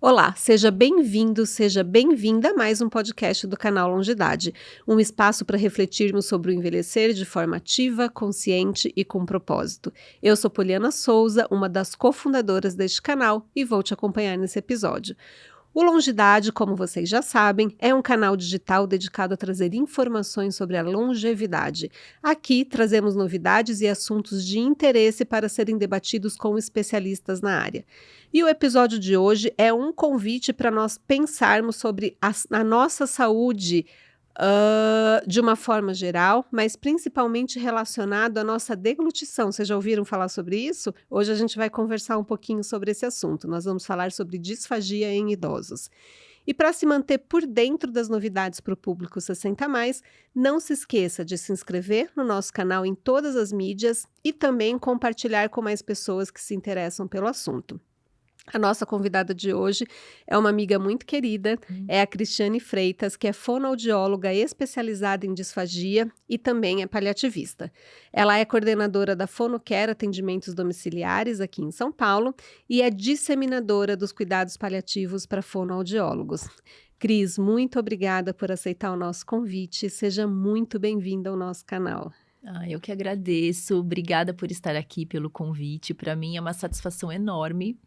Olá, seja bem-vindo, seja bem-vinda a mais um podcast do canal Longidade, um espaço para refletirmos sobre o envelhecer de forma ativa, consciente e com propósito. Eu sou Poliana Souza, uma das cofundadoras deste canal e vou te acompanhar nesse episódio. O Longidade, como vocês já sabem, é um canal digital dedicado a trazer informações sobre a longevidade. Aqui trazemos novidades e assuntos de interesse para serem debatidos com especialistas na área. E o episódio de hoje é um convite para nós pensarmos sobre a nossa saúde de uma forma geral, mas principalmente relacionado à nossa deglutição. Vocês já ouviram falar sobre isso? Hoje a gente vai conversar um pouquinho sobre esse assunto. Nós vamos falar sobre disfagia em idosos. E para se manter por dentro das novidades para o público 60+, não se esqueça de se inscrever no nosso canal em todas as mídias e também compartilhar com mais pessoas que se interessam pelo assunto. A nossa convidada de hoje é uma amiga muito querida, é a Cristiane Freitas, que é fonoaudióloga especializada em disfagia e também é paliativista. Ela é coordenadora da Fonocare Atendimentos Domiciliares aqui em São Paulo e é disseminadora dos cuidados paliativos para fonoaudiólogos. Cris, muito obrigada por aceitar o nosso convite, seja muito bem-vinda ao nosso canal. Eu que agradeço, obrigada por estar aqui, pelo convite. Para mim é uma satisfação enorme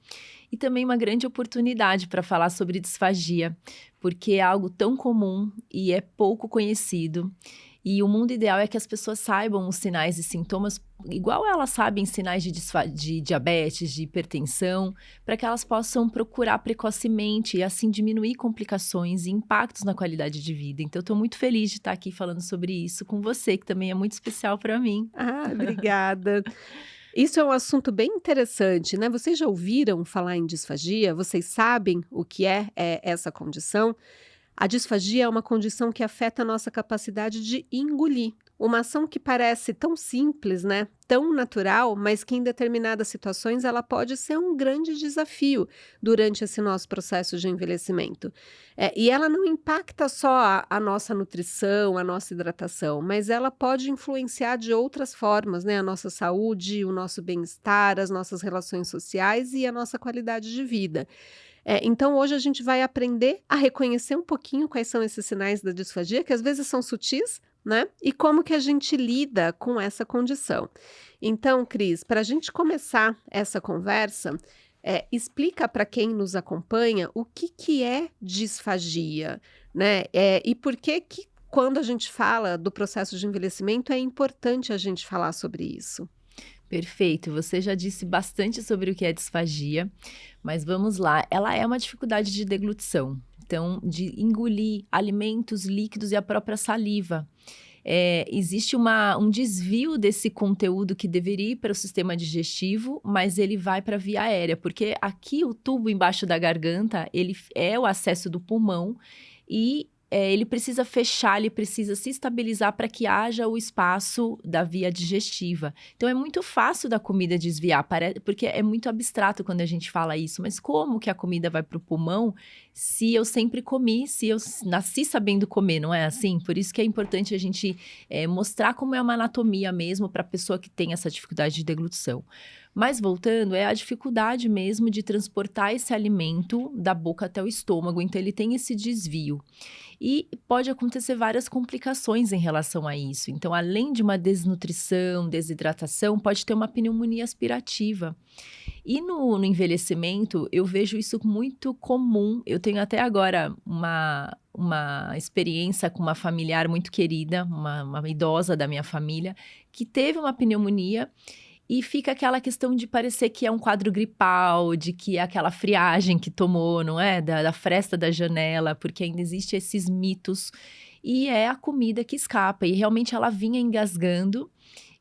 e também uma grande oportunidade para falar sobre disfagia, porque é algo tão comum e é pouco conhecido. E o mundo ideal é que as pessoas saibam os sinais e sintomas, igual elas sabem sinais de diabetes, de hipertensão, para que elas possam procurar precocemente e assim diminuir complicações e impactos na qualidade de vida. Então, eu estou muito feliz de estar aqui falando sobre isso com você, que também é muito especial para mim. Obrigada. Isso é um assunto bem interessante, né? Vocês já ouviram falar em disfagia? Vocês sabem o que é essa condição? A disfagia é uma condição que afeta a nossa capacidade de engolir. Uma ação que parece tão simples, né? Tão natural, mas que em determinadas situações ela pode ser um grande desafio durante esse nosso processo de envelhecimento. E ela não impacta só a nossa nutrição, a nossa hidratação, mas ela pode influenciar de outras formas, né? A nossa saúde, o nosso bem-estar, as nossas relações sociais e a nossa qualidade de vida. Então, hoje a gente vai aprender a reconhecer um pouquinho quais são esses sinais da disfagia, que às vezes são sutis, né? E como que a gente lida com essa condição. Então, Cris, para a gente começar essa conversa, explica para quem nos acompanha o que é disfagia, né? E por que quando a gente fala do processo de envelhecimento é importante a gente falar sobre isso. Perfeito, você já disse bastante sobre o que é disfagia, mas vamos lá. Ela é uma dificuldade de deglutição, então de engolir alimentos líquidos e a própria saliva. Existe um desvio desse conteúdo que deveria ir para o sistema digestivo, mas ele vai para a via aérea, porque aqui o tubo embaixo da garganta, ele é o acesso do pulmão e ele precisa fechar, ele precisa se estabilizar para que haja o espaço da via digestiva. Então, é muito fácil da comida desviar, porque é muito abstrato quando a gente fala isso. Mas como que a comida vai para o pulmão se eu sempre comi, se eu nasci sabendo comer, não é assim? Por isso que é importante a gente mostrar como é uma anatomia mesmo para a pessoa que tem essa dificuldade de deglutição. Mas voltando, é a dificuldade mesmo de transportar esse alimento da boca até o estômago, então ele tem esse desvio. E pode acontecer várias complicações em relação a isso. Então, além de uma desnutrição, desidratação, pode ter uma pneumonia aspirativa. E no envelhecimento, eu vejo isso muito comum. Eu tenho até agora uma experiência com uma familiar muito querida, uma idosa da minha família, que teve uma pneumonia. E fica aquela questão de parecer que é um quadro gripal, de que é aquela friagem que tomou, não é? Da fresta da janela, porque ainda existem esses mitos. E é a comida que escapa. E realmente ela vinha engasgando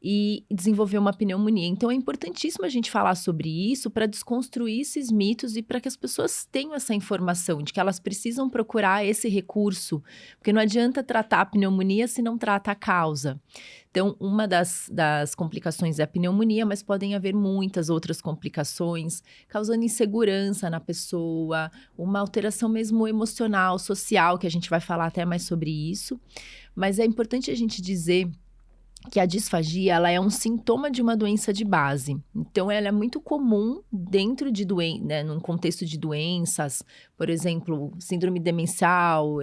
e desenvolveu uma pneumonia. Então, é importantíssimo a gente falar sobre isso para desconstruir esses mitos e para que as pessoas tenham essa informação de que elas precisam procurar esse recurso, porque não adianta tratar a pneumonia se não trata a causa. Então, uma das complicações é a pneumonia, mas podem haver muitas outras complicações, causando insegurança na pessoa, uma alteração mesmo emocional, social, que a gente vai falar até mais sobre isso. Mas é importante a gente dizer que a disfagia, ela é um sintoma de uma doença de base. Então, ela é muito comum dentro de né, num contexto de doenças, por exemplo, síndrome demencial,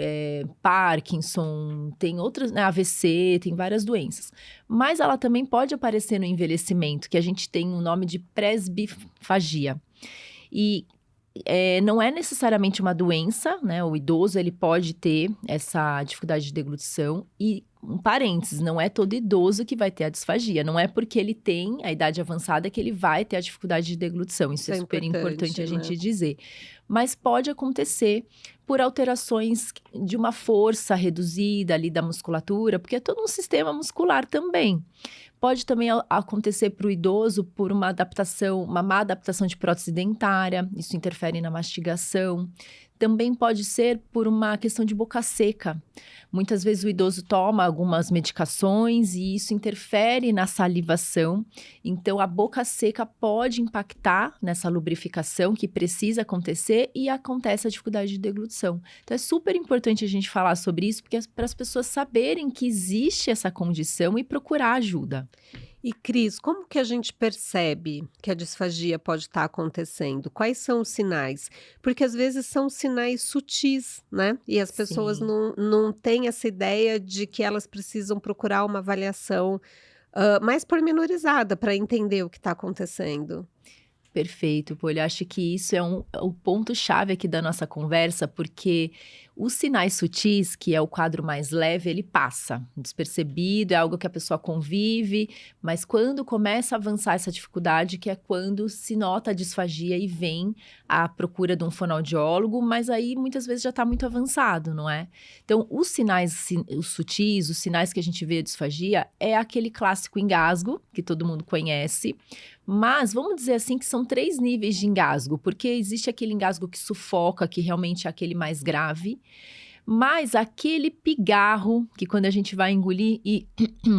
Parkinson, tem outras, né, AVC, tem várias doenças. Mas ela também pode aparecer no envelhecimento, que a gente tem o nome de presbifagia. E não é necessariamente uma doença, né? O idoso, ele pode ter essa dificuldade de deglutição e, um parênteses, não é todo idoso que vai ter a disfagia. Não é porque ele tem a idade avançada que ele vai ter a dificuldade de deglutição. Isso é super importante a gente dizer. Mas pode acontecer por alterações de uma força reduzida ali da musculatura, porque é todo um sistema muscular também. Pode também acontecer para o idoso por uma má adaptação de prótese dentária, isso interfere na mastigação. Também pode ser por uma questão de boca seca. Muitas vezes o idoso toma algumas medicações e isso interfere na salivação. Então, a boca seca pode impactar nessa lubrificação que precisa acontecer e acontece a dificuldade de deglutição. Então, é super importante a gente falar sobre isso, porque para as pessoas saberem que existe essa condição e procurar ajuda. E, Cris, como que a gente percebe que a disfagia pode estar acontecendo? Quais são os sinais? Porque às vezes são sinais sutis, né? E as pessoas não têm essa ideia de que elas precisam procurar uma avaliação mais pormenorizada para entender o que está acontecendo. Perfeito, Poli. Acho que isso é o ponto-chave aqui da nossa conversa, porque os sinais sutis, que é o quadro mais leve, ele passa despercebido, é algo que a pessoa convive, mas quando começa a avançar essa dificuldade, que é quando se nota a disfagia e vem a procura de um fonoaudiólogo, mas aí muitas vezes já está muito avançado, não é? Então, os sinais os sutis, os sinais que a gente vê a disfagia, é aquele clássico engasgo, que todo mundo conhece, mas vamos dizer assim que são 3 níveis de engasgo, porque existe aquele engasgo que sufoca, que realmente é aquele mais grave, mas aquele pigarro, que quando a gente vai engolir e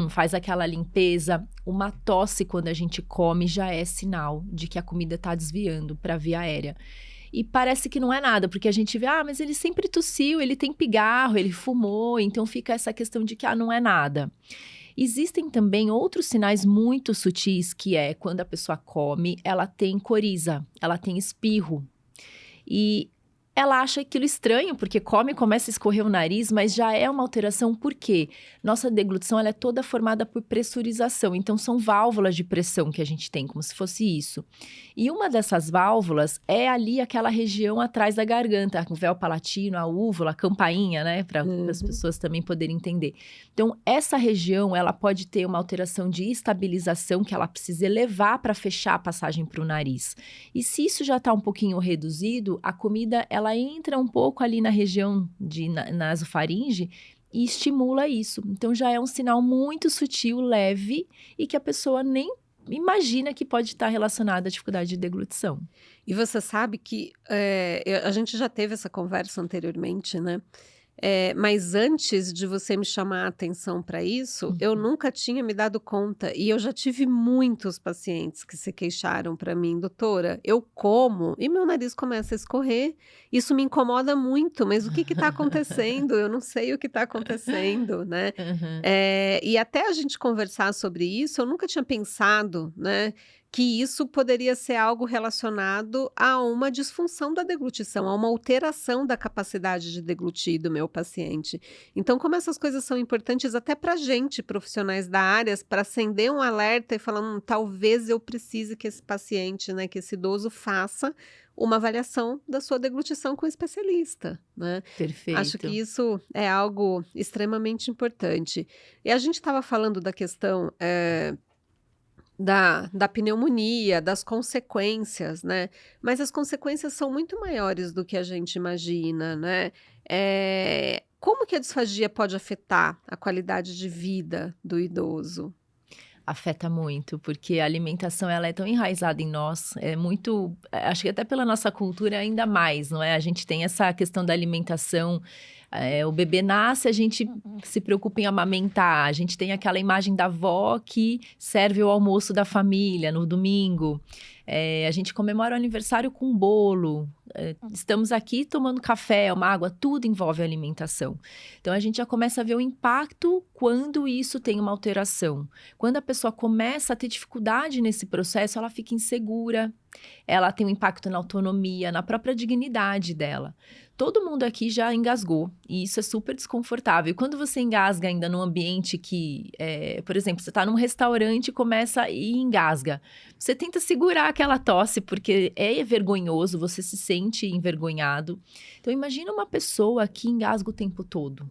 faz aquela limpeza, uma tosse quando a gente come já é sinal de que a comida está desviando para a via aérea. E parece que não é nada, porque a gente vê, mas ele sempre tossiu, ele tem pigarro, ele fumou, então fica essa questão de que, não é nada. Existem também outros sinais muito sutis, que é quando a pessoa come, ela tem coriza, ela tem espirro. E ela acha aquilo estranho, porque come e começa a escorrer o nariz, mas já é uma alteração, por quê? Nossa deglutição ela é toda formada por pressurização, então são válvulas de pressão que a gente tem, como se fosse isso. E uma dessas válvulas é ali aquela região atrás da garganta, o véu palatino, a úvula, a campainha, né? Para as pessoas também poderem entender. Então, essa região, ela pode ter uma alteração de estabilização que ela precisa elevar para fechar a passagem para o nariz. E se isso já está um pouquinho reduzido, a comida, ela entra um pouco ali na região de nasofaringe e estimula isso. Então, já é um sinal muito sutil, leve, e que a pessoa nem imagina que pode estar relacionado à dificuldade de deglutição. E você sabe que a gente já teve essa conversa anteriormente, né? Mas antes de você me chamar a atenção para isso, eu nunca tinha me dado conta. E eu já tive muitos pacientes que se queixaram para mim, doutora, eu como e meu nariz começa a escorrer. Isso me incomoda muito, mas o que está acontecendo? Eu não sei o que está acontecendo, né? E até a gente conversar sobre isso, eu nunca tinha pensado, né? Que isso poderia ser algo relacionado a uma disfunção da deglutição, a uma alteração da capacidade de deglutir do meu paciente. Então, como essas coisas são importantes até para a gente, profissionais da área, para acender um alerta e falar, talvez eu precise que esse paciente, né, que esse idoso faça uma avaliação da sua deglutição com um especialista, né? Perfeito. Acho que isso é algo extremamente importante. E a gente estava falando da questão da pneumonia, das consequências, né? Mas as consequências são muito maiores do que a gente imagina, né? Como que a disfagia pode afetar a qualidade de vida do idoso? Afeta muito, porque a alimentação ela é tão enraizada em nós, acho que até pela nossa cultura ainda mais, não é? A gente tem essa questão da alimentação, O bebê nasce, a gente se preocupa em amamentar. A gente tem aquela imagem da avó que serve o almoço da família no domingo. A gente comemora o aniversário com bolo. Estamos aqui tomando café, uma água, tudo envolve alimentação. Então, a gente já começa a ver o impacto quando isso tem uma alteração. Quando a pessoa começa a ter dificuldade nesse processo, ela fica insegura, ela tem um impacto na autonomia, na própria dignidade dela. Todo mundo aqui já engasgou, e isso é super desconfortável. E quando você engasga ainda num ambiente que, por exemplo, você está num restaurante e começa e engasga, você tenta segurar aquela tosse, porque é vergonhoso, você se sente envergonhado. Então, imagina uma pessoa que engasga o tempo todo.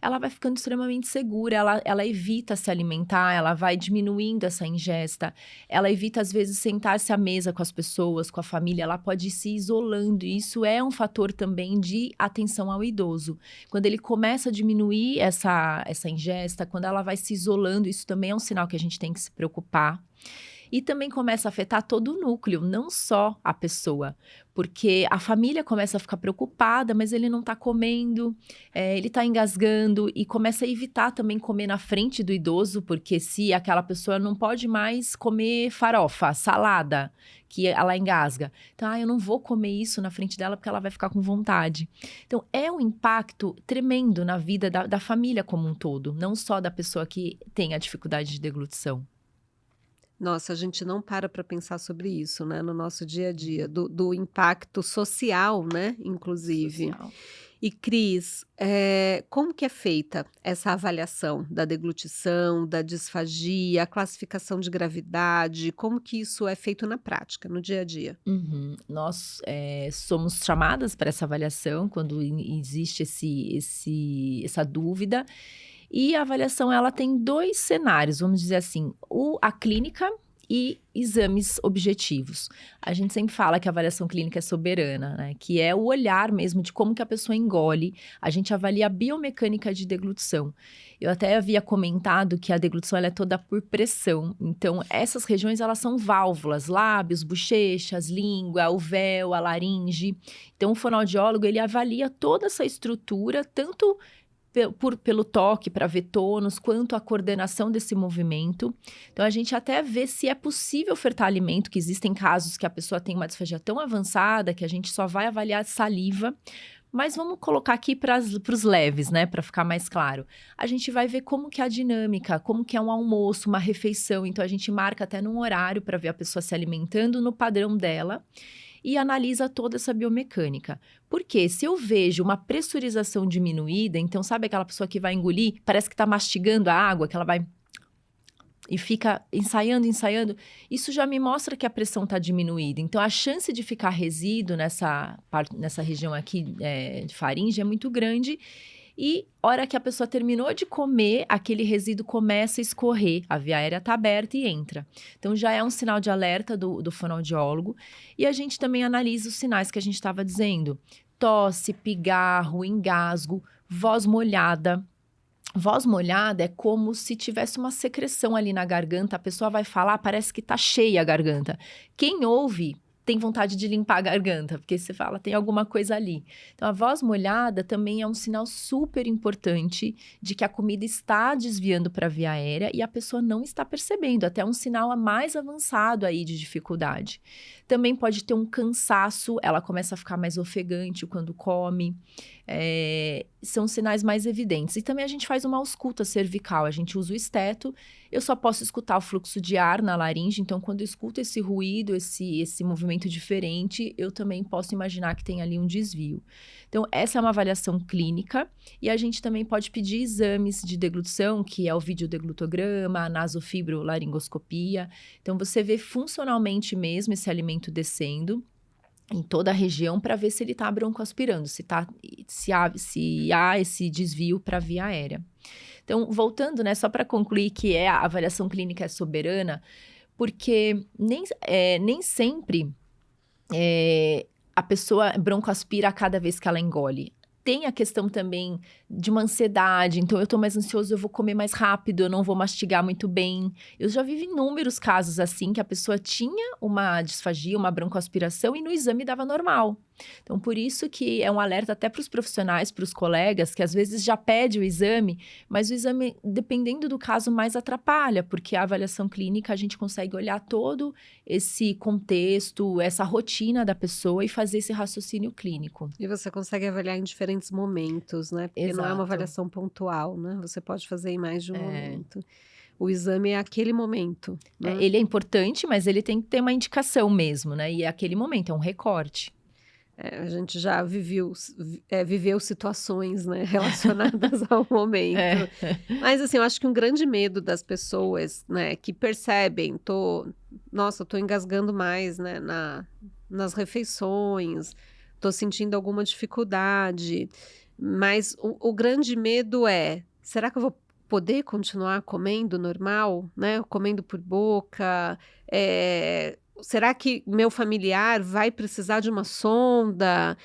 Ela vai ficando extremamente segura, ela evita se alimentar, ela vai diminuindo essa ingesta, ela evita, às vezes, sentar-se à mesa com as pessoas, com a família, ela pode ir se isolando, e isso é um fator também de atenção ao idoso. Quando ele começa a diminuir essa ingesta, quando ela vai se isolando, isso também é um sinal que a gente tem que se preocupar. E também começa a afetar todo o núcleo, não só a pessoa, porque a família começa a ficar preocupada, mas ele não está comendo, ele está engasgando, e começa a evitar também comer na frente do idoso, porque se aquela pessoa não pode mais comer farofa, salada, que ela engasga. Então, eu não vou comer isso na frente dela porque ela vai ficar com vontade. Então, é um impacto tremendo na vida da família como um todo, não só da pessoa que tem a dificuldade de deglutição. Nossa, a gente não para pensar sobre isso, né, no nosso dia a dia, do impacto social, né, inclusive. Social. E Cris, como que é feita essa avaliação da deglutição, da disfagia, a classificação de gravidade, como que isso é feito na prática, no dia a dia? Uhum. Nós somos chamadas para essa avaliação quando existe essa dúvida. E a avaliação, ela tem 2 cenários, vamos dizer assim, a clínica e exames objetivos. A gente sempre fala que a avaliação clínica é soberana, né? Que é o olhar mesmo de como que a pessoa engole. A gente avalia a biomecânica de deglutição. Eu até havia comentado que a deglutição ela é toda por pressão. Então, essas regiões, elas são válvulas, lábios, bochechas, língua, o véu, a laringe. Então, o fonoaudiólogo, ele avalia toda essa estrutura, tanto pelo toque, para ver tônus, quanto a coordenação desse movimento. Então, a gente até vê se é possível ofertar alimento, que existem casos que a pessoa tem uma disfagia tão avançada que a gente só vai avaliar saliva. Mas vamos colocar aqui para os leves, né, para ficar mais claro. A gente vai ver como que é a dinâmica, como que é um almoço, uma refeição. Então, a gente marca até num horário para ver a pessoa se alimentando no padrão dela e analisa toda essa biomecânica. Porque se eu vejo uma pressurização diminuída, então sabe aquela pessoa que vai engolir, parece que está mastigando a água, que ela vai e fica ensaiando, isso já me mostra que a pressão está diminuída. Então, a chance de ficar resíduo nessa região aqui de faringe é muito grande. E, hora que a pessoa terminou de comer, aquele resíduo começa a escorrer, a via aérea está aberta e entra. Então, já é um sinal de alerta do fonoaudiólogo. E a gente também analisa os sinais que a gente estava dizendo. Tosse, pigarro, engasgo, voz molhada. Voz molhada é como se tivesse uma secreção ali na garganta. A pessoa vai falar, parece que está cheia a garganta. Quem ouve tem vontade de limpar a garganta, porque você fala, tem alguma coisa ali. Então, a voz molhada também é um sinal super importante de que a comida está desviando para a via aérea e a pessoa não está percebendo, até um sinal mais avançado aí de dificuldade. Também pode ter um cansaço, ela começa a ficar mais ofegante quando come. São sinais mais evidentes. E também a gente faz uma ausculta cervical, a gente usa o esteto. Eu só posso escutar o fluxo de ar na laringe, então quando eu escuto esse ruído, esse movimento diferente, eu também posso imaginar que tem ali um desvio. Então, essa é uma avaliação clínica e a gente também pode pedir exames de deglutição, que é o videodeglutograma, a nasofibrolaringoscopia. Então, você vê funcionalmente mesmo esse alimento descendo em toda a região para ver se ele está broncoaspirando, se há esse desvio para a via aérea. Então, voltando, né, só para concluir que a avaliação clínica é soberana, porque nem sempre a pessoa broncoaspira a cada vez que ela engole. Tem a questão também de uma ansiedade, então eu tô mais ansioso, eu vou comer mais rápido, eu não vou mastigar muito bem. Eu já vivi inúmeros casos assim, que a pessoa tinha uma disfagia, uma broncoaspiração e no exame dava normal. Então, por isso que é um alerta até para os profissionais, para os colegas, que às vezes já pede o exame, mas o exame, dependendo do caso, mais atrapalha, porque a avaliação clínica a gente consegue olhar todo esse contexto, essa rotina da pessoa e fazer esse raciocínio clínico. E você consegue avaliar em diferentes momentos, né? Porque não é uma Exato. avaliação pontual, né? Você pode fazer em mais de um momento. O exame é aquele momento, né? Ele é importante, mas ele tem que ter uma indicação mesmo, né? E é aquele momento, é um recorte. A gente já viveu situações, né, relacionadas ao momento. Mas, assim, eu acho que um grande medo das pessoas, né, que percebem, tô engasgando mais, né, nas refeições, tô sentindo alguma dificuldade, mas o grande medo é, será que eu vou poder continuar comendo normal, né, comendo por boca, será que meu familiar vai precisar de uma sonda?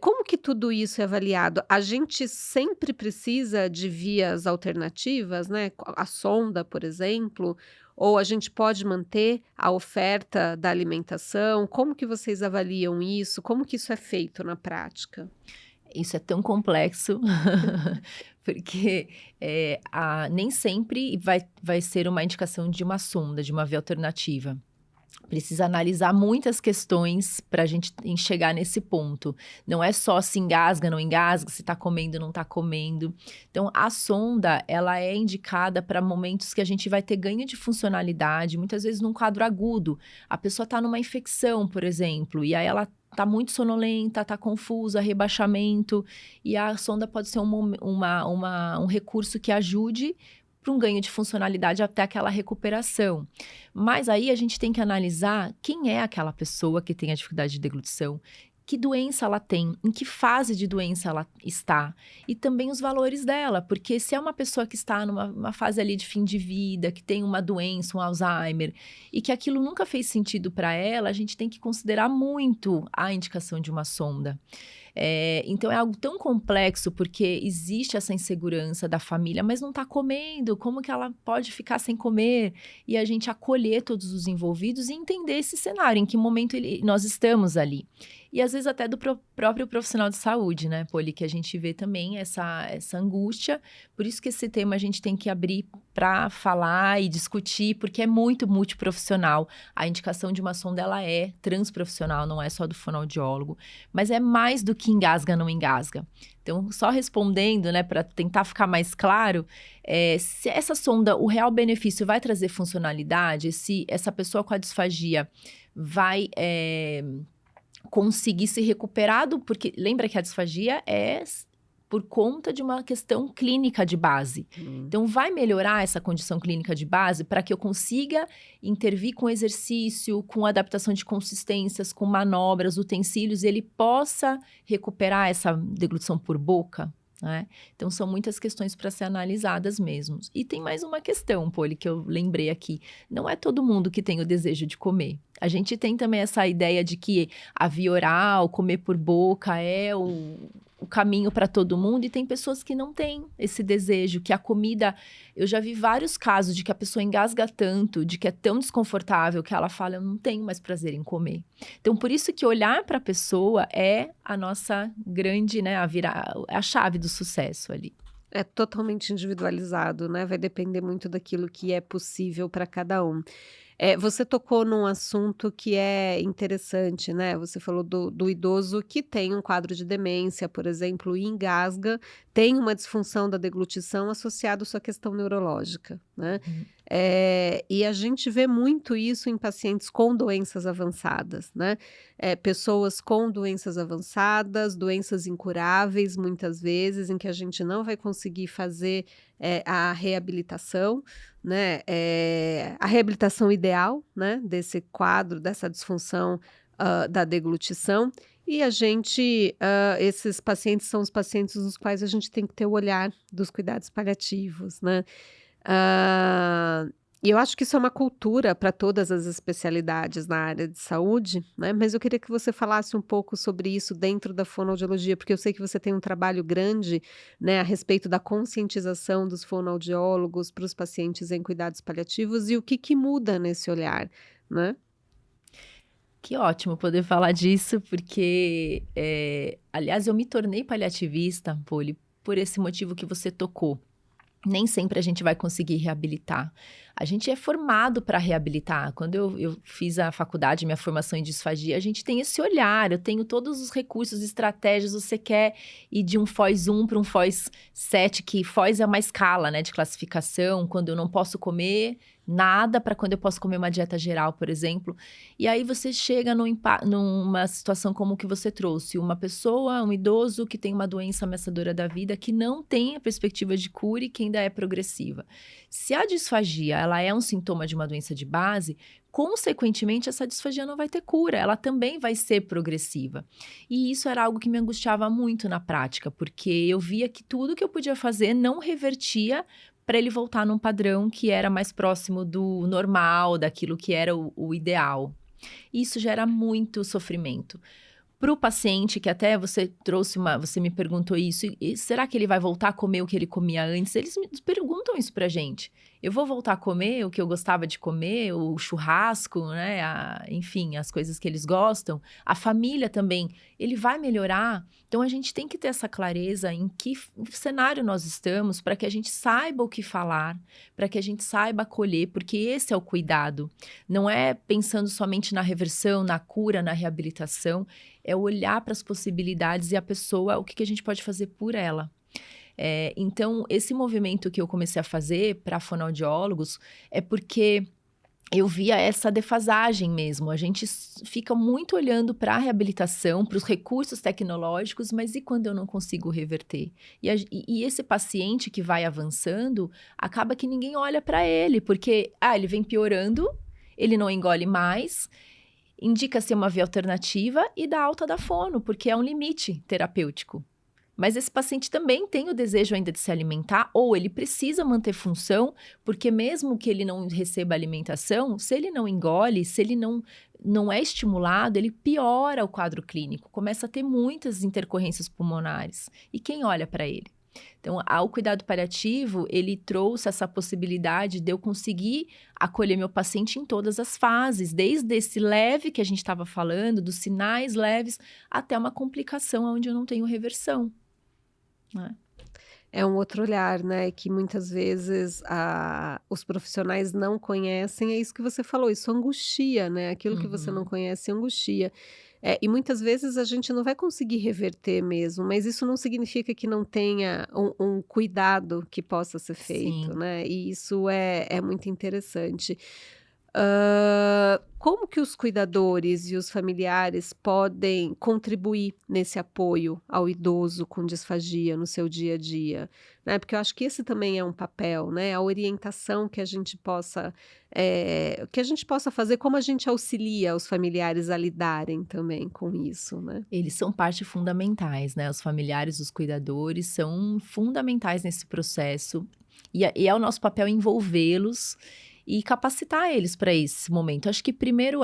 Como que tudo isso é avaliado? A gente sempre precisa de vias alternativas, né? A sonda, por exemplo, ou a gente pode manter a oferta da alimentação? Como que vocês avaliam isso? Como que isso é feito na prática? Isso é tão complexo, porque nem sempre vai ser uma indicação de uma sonda, de uma via alternativa. Precisa analisar muitas questões para a gente chegar nesse ponto. Não é só se engasga, não engasga, se está comendo, não está comendo. Então, a sonda, ela é indicada para momentos que a gente vai ter ganho de funcionalidade, muitas vezes num quadro agudo. A pessoa está numa infecção, por exemplo, e aí ela está muito sonolenta, está confusa, rebaixamento, e a sonda pode ser um recurso que ajude para um ganho de funcionalidade até aquela recuperação. Mas aí a gente tem que analisar quem é aquela pessoa que tem a dificuldade de deglutição, que doença ela tem, em que fase de doença ela está, e também os valores dela, porque se é uma pessoa que está numa fase ali de fim de vida, que tem uma doença, um Alzheimer, e que aquilo nunca fez sentido para ela, a gente tem que considerar muito a indicação de uma sonda. Então é algo tão complexo, porque existe essa insegurança da família, mas não está comendo, como que ela pode ficar sem comer? E a gente acolher todos os envolvidos e entender esse cenário, em que momento nós estamos ali. E às vezes até do próprio profissional de saúde, né, Poli, que a gente vê também essa angústia. Por isso que esse tema a gente tem que abrir para falar e discutir, porque é muito multiprofissional. A indicação de uma sonda, ela é transprofissional, não é só do fonoaudiólogo, mas é mais do que engasga, não engasga. Então, só respondendo, né, para tentar ficar mais claro, se essa sonda, o real benefício vai trazer funcionalidade, se essa pessoa com a disfagia vai conseguir se recuperar, porque lembra que a disfagia é por conta de uma questão clínica de base. Então, vai melhorar essa condição clínica de base para que eu consiga intervir com exercício, com adaptação de consistências, com manobras, utensílios, e ele possa recuperar essa deglutição por boca, né? Então, são muitas questões para ser analisadas mesmo. E tem mais uma questão, Poli, que eu lembrei aqui. Não é todo mundo que tem o desejo de comer. A gente tem também essa ideia de que a via oral, comer por boca é o caminho para todo mundo, e tem pessoas que não têm esse desejo, que a comida... Eu já vi vários casos de que a pessoa engasga tanto, de que é tão desconfortável, que ela fala, eu não tenho mais prazer em comer. Então, por isso que olhar para a pessoa é a nossa grande, né, a chave do sucesso ali. É totalmente individualizado, né? Vai depender muito daquilo que é possível para cada um. Você tocou num assunto que é interessante, né? Você falou do idoso que tem um quadro de demência, por exemplo, e engasga, tem uma disfunção da deglutição associada à sua questão neurológica, né? E a gente vê muito isso em pacientes com doenças avançadas, né? Pessoas com doenças avançadas, doenças incuráveis, muitas vezes, em que a gente não vai conseguir fazer a reabilitação, né? A reabilitação ideal, né? Desse quadro, dessa disfunção da deglutição. E esses pacientes são os pacientes nos quais a gente tem que ter o olhar dos cuidados paliativos, né? E eu acho que isso é uma cultura para todas as especialidades na área de saúde, né? Mas eu queria que você falasse um pouco sobre isso dentro da fonoaudiologia, porque eu sei que você tem um trabalho grande, né, a respeito da conscientização dos fonoaudiólogos para os pacientes em cuidados paliativos e o que muda nesse olhar, né? Que ótimo poder falar disso, porque, aliás, eu me tornei paliativista, Poli, por esse motivo que você tocou. Nem sempre a gente vai conseguir reabilitar. A gente é formado para reabilitar. Quando eu fiz a faculdade, minha formação em disfagia, a gente tem esse olhar, eu tenho todos os recursos, estratégias, você quer ir de um FOS 1 para um FOS 7, que FOS é uma escala, né, de classificação, quando eu não posso comer nada para quando eu posso comer uma dieta geral, por exemplo. E aí você chega numa situação como que você trouxe, uma pessoa, um idoso que tem uma doença ameaçadora da vida, que não tem a perspectiva de cura e que ainda é progressiva. Se a disfagia, ela é um sintoma de uma doença de base, consequentemente, essa disfagia não vai ter cura, ela também vai ser progressiva. E isso era algo que me angustiava muito na prática, porque eu via que tudo que eu podia fazer não revertia para ele voltar num padrão que era mais próximo do normal, daquilo que era o ideal. Isso gera muito sofrimento. Para o paciente, que até você você me perguntou isso, e será que ele vai voltar a comer o que ele comia antes? Eles me perguntam isso pra gente. Eu vou voltar a comer o que eu gostava de comer, o churrasco, né? Enfim, as coisas que eles gostam. A família também, ele vai melhorar? Então, a gente tem que ter essa clareza em que cenário nós estamos para que a gente saiba o que falar, para que a gente saiba acolher, porque esse é o cuidado. Não é pensando somente na reversão, na cura, na reabilitação, é olhar para as possibilidades e a pessoa, o que a gente pode fazer por ela. Então, esse movimento que eu comecei a fazer para fonoaudiólogos é porque eu via essa defasagem mesmo. A gente fica muito olhando para a reabilitação, para os recursos tecnológicos, mas e quando eu não consigo reverter? E esse paciente que vai avançando, acaba que ninguém olha para ele, porque ele vem piorando, ele não engole mais, indica-se uma via alternativa e dá alta da fono, porque é um limite terapêutico. Mas esse paciente também tem o desejo ainda de se alimentar, ou ele precisa manter função, porque mesmo que ele não receba alimentação, se ele não engole, se ele não é estimulado, ele piora o quadro clínico, começa a ter muitas intercorrências pulmonares. E quem olha para ele? Então, o cuidado paliativo, ele trouxe essa possibilidade de eu conseguir acolher meu paciente em todas as fases, desde esse leve que a gente estava falando, dos sinais leves, até uma complicação onde eu não tenho reversão. Né? É um outro olhar, né, que muitas vezes os profissionais não conhecem, é isso que você falou, isso angustia, né, aquilo que você não conhece angustia. E muitas vezes a gente não vai conseguir reverter mesmo, mas isso não significa que não tenha um cuidado que possa ser feito, Sim. né, e isso é muito interessante. Como que os cuidadores e os familiares podem contribuir nesse apoio ao idoso com disfagia no seu dia a dia, né? Porque eu acho que esse também é um papel, né? A orientação que a gente possa fazer, como a gente auxilia os familiares a lidarem também com isso, né? Eles são parte fundamentais, né? Os familiares, os cuidadores são fundamentais nesse processo. E é o nosso papel envolvê-los e capacitar eles para esse momento. Acho que primeiro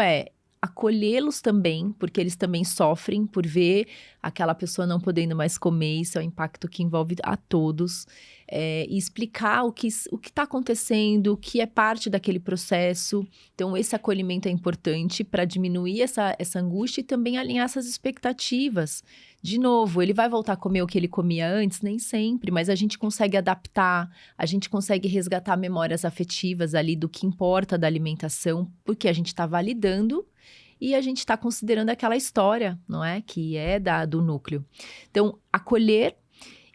acolhê-los também, porque eles também sofrem por ver aquela pessoa não podendo mais comer, isso é um impacto que envolve a todos, e explicar o que está acontecendo, o que é parte daquele processo. Então, esse acolhimento é importante para diminuir essa angústia e também alinhar essas expectativas. De novo, ele vai voltar a comer o que ele comia antes? Nem sempre, mas a gente consegue adaptar, a gente consegue resgatar memórias afetivas ali do que importa da alimentação, porque a gente está validando e a gente está considerando aquela história, não é? Que é do núcleo. Então, acolher,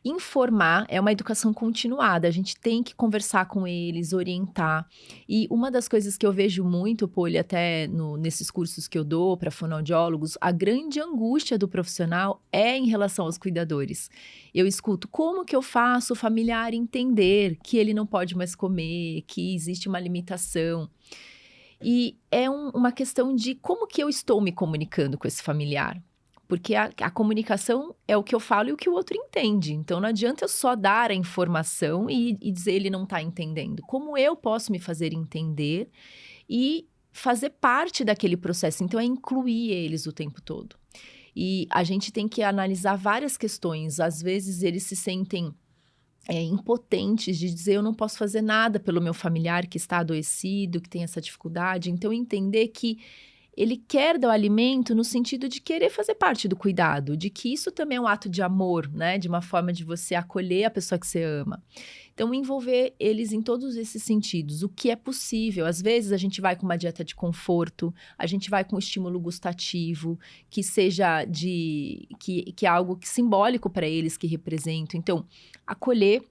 informar é uma educação continuada, a gente tem que conversar com eles, orientar. E uma das coisas que eu vejo muito, Poli, até nesses cursos que eu dou para fonoaudiólogos, a grande angústia do profissional é em relação aos cuidadores. Eu escuto, como que eu faço o familiar entender que ele não pode mais comer, que existe uma limitação? E é uma questão de como que eu estou me comunicando com esse familiar. Porque a comunicação é o que eu falo e o que o outro entende. Então, não adianta eu só dar a informação e dizer ele não está entendendo. Como eu posso me fazer entender e fazer parte daquele processo? Então, é incluir eles o tempo todo. E a gente tem que analisar várias questões. Às vezes, eles se sentem impotentes de dizer eu não posso fazer nada pelo meu familiar que está adoecido, que tem essa dificuldade. Então, entender que ele quer dar o alimento no sentido de querer fazer parte do cuidado, de que isso também é um ato de amor, né? De uma forma de você acolher a pessoa que você ama. Então, envolver eles em todos esses sentidos, o que é possível. Às vezes, a gente vai com uma dieta de conforto, a gente vai com um estímulo gustativo, que seja que é algo simbólico para eles, que representa. Então, acolher,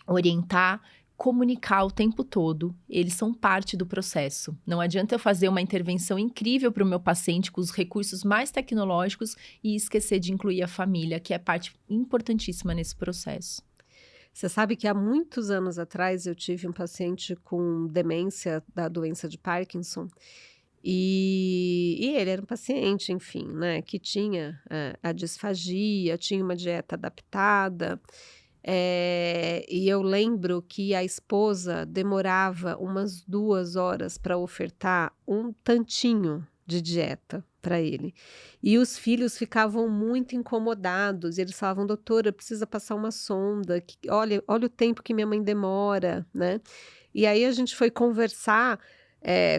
orientar, comunicar o tempo todo, eles são parte do processo. Não adianta eu fazer uma intervenção incrível para o meu paciente com os recursos mais tecnológicos e esquecer de incluir a família, que é parte importantíssima nesse processo. Você sabe que há muitos anos atrás eu tive um paciente com demência da doença de Parkinson e ele era um paciente, enfim, né, que tinha a disfagia, tinha uma dieta adaptada. E eu lembro que a esposa demorava umas 2 horas para ofertar um tantinho de dieta para ele. E os filhos ficavam muito incomodados. E eles falavam, doutora, precisa passar uma sonda. Olha o tempo que minha mãe demora, né? E aí a gente foi conversar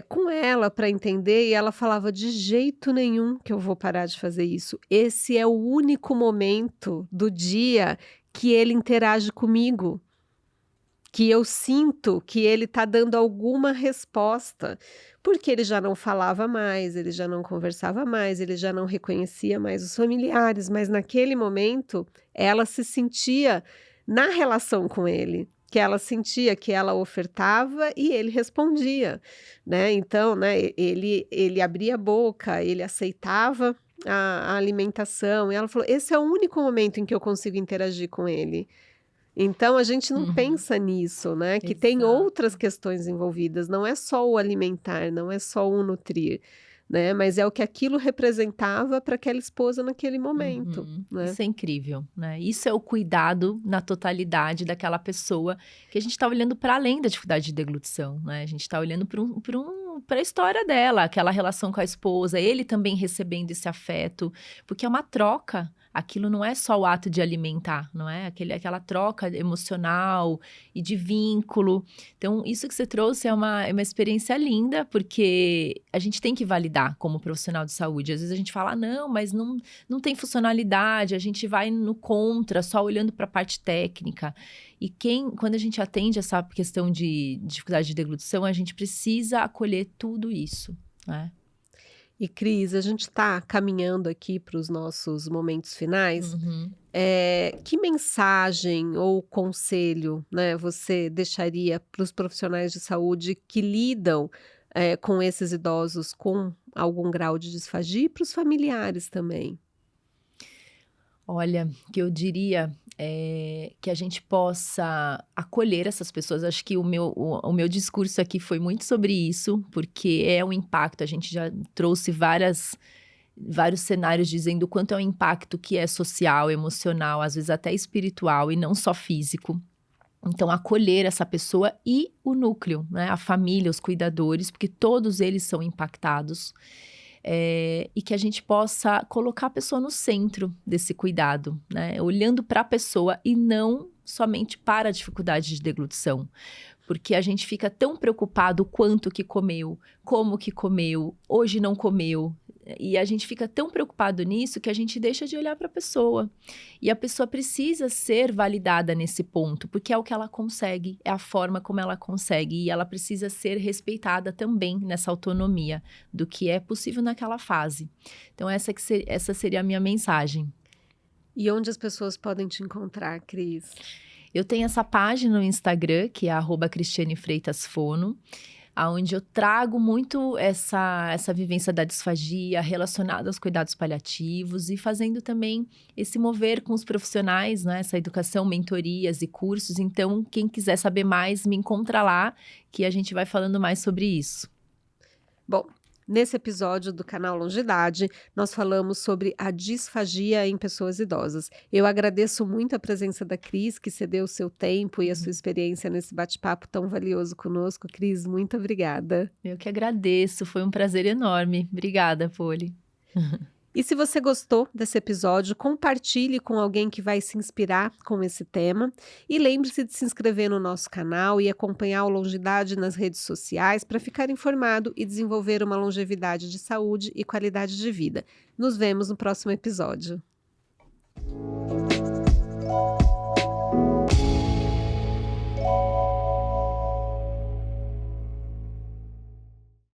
com ela para entender. E ela falava, de jeito nenhum que eu vou parar de fazer isso. Esse é o único momento do dia que ele interage comigo, que eu sinto que ele está dando alguma resposta, porque ele já não falava mais, ele já não conversava mais, ele já não reconhecia mais os familiares, mas naquele momento ela se sentia na relação com ele, que ela sentia que ela ofertava e ele respondia, né? Então, né, ele abria a boca, ele aceitava a alimentação, e ela falou, esse é o único momento em que eu consigo interagir com ele. Então, a gente não pensa nisso, né, que tem outras questões envolvidas, não é só o alimentar, não é só o nutrir, né, mas é o que aquilo representava para aquela esposa naquele momento, né. Isso é incrível, né? Isso é o cuidado na totalidade daquela pessoa, que a gente está olhando para além da dificuldade de deglutição, né? A gente está olhando para a história dela, aquela relação com a esposa, ele também recebendo esse afeto, porque é uma troca. Aquilo não é só o ato de alimentar, não é? Aquela troca emocional e de vínculo. Então, isso que você trouxe é uma experiência linda, porque a gente tem que validar como profissional de saúde. Às vezes a gente fala, não, mas não tem funcionalidade, a gente vai no contra, só olhando para a parte técnica. E quando a gente atende essa questão de dificuldade de deglutição, a gente precisa acolher tudo isso, né? E Cris, a gente está caminhando aqui para os nossos momentos finais. Que mensagem ou conselho, né, você deixaria para os profissionais de saúde que lidam com esses idosos com algum grau de disfagia e para os familiares também? Olha, o que eu diria é que a gente possa acolher essas pessoas. Acho que o meu discurso aqui foi muito sobre isso, porque é um impacto. A gente já trouxe vários cenários dizendo o quanto é um impacto que é social, emocional, às vezes até espiritual e não só físico. Então, acolher essa pessoa e o núcleo, né? A família, os cuidadores, porque todos eles são impactados. E que a gente possa colocar a pessoa no centro desse cuidado, né? Olhando para a pessoa e não somente para a dificuldade de deglutição. Porque a gente fica tão preocupado quanto que comeu, como que comeu, hoje não comeu. E a gente fica tão preocupado nisso que a gente deixa de olhar para a pessoa. E a pessoa precisa ser validada nesse ponto, porque é o que ela consegue, é a forma como ela consegue. E ela precisa ser respeitada também nessa autonomia do que é possível naquela fase. Então, essa seria a minha mensagem. E onde as pessoas podem te encontrar, Cris? Eu tenho essa página no Instagram, que é @cristianefreitasfono, onde eu trago muito essa vivência da disfagia relacionada aos cuidados paliativos e fazendo também esse mover com os profissionais, né? Essa educação, mentorias e cursos. Então, quem quiser saber mais, me encontra lá, que a gente vai falando mais sobre isso. Bom, nesse episódio do canal Longidade, nós falamos sobre a disfagia em pessoas idosas. Eu agradeço muito a presença da Cris, que cedeu o seu tempo e a sua experiência nesse bate-papo tão valioso conosco. Cris, muito obrigada. Eu que agradeço, foi um prazer enorme. Obrigada, Poli. E se você gostou desse episódio, compartilhe com alguém que vai se inspirar com esse tema. E lembre-se de se inscrever no nosso canal e acompanhar o Longidade nas redes sociais para ficar informado e desenvolver uma longevidade de saúde e qualidade de vida. Nos vemos no próximo episódio.